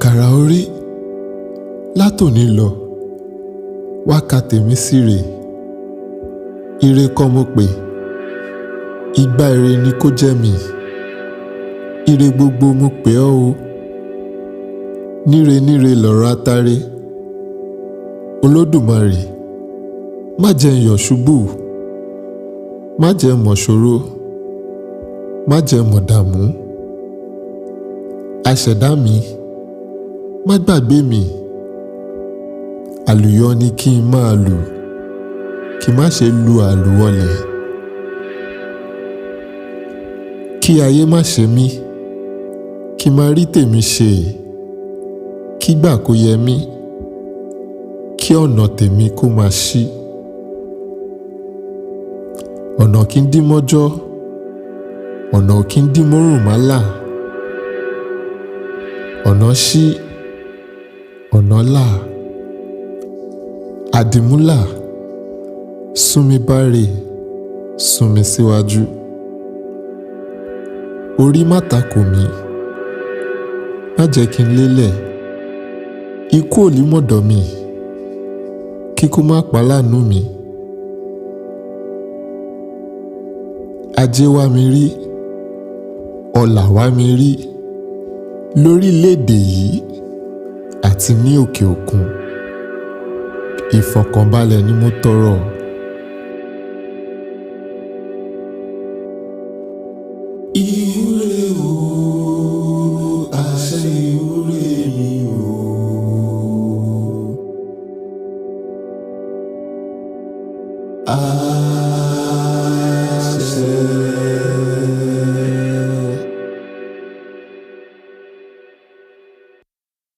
àkàrà orí látòní lọ wá ka tèmi síre. Ire kọ́ mo pè, igba ire ni kó jẹ́ mi. Ire gbogbo mo pè ọ́ o, níre níre lọ̀rọ̀ atare. Olódùmarè má jẹ́ n yọ̀ ṣubú, má jẹ́ n mọ̀ ṣòro, má jẹ́ n mọ̀ dààmú. Aṣẹ̀dá mi má gbàgbé mi, àlùyọ ni kí n máa lù, kí n má ṣe lu àlùwọlẹ̀. Kí ayé má ṣe mí, kí n má rí tèmi ṣe, kígbà kó yẹ mí, kí ọ̀nà tèmi kó máa ṣí. Ọ̀nà kí n dí mọ́jọ́, ọ̀nà kí n dí mórùnmálà. Ọ̀nà ṣí, ọ̀nà là, àdìmúlà, sún mi báre, sún mi síwájú. Orí má takò mí, má jẹ́ kí n lélẹ̀. Ikú ò lè mọ̀dọ̀ mi, kíkú má pa láàánú mi. Ajé wá mi rí, ọlà wá mi rí, lórílẹ̀-èdè yìí àti ní òkè òkun. Ìfọ̀kànbalẹ̀ ni mo tọrọ.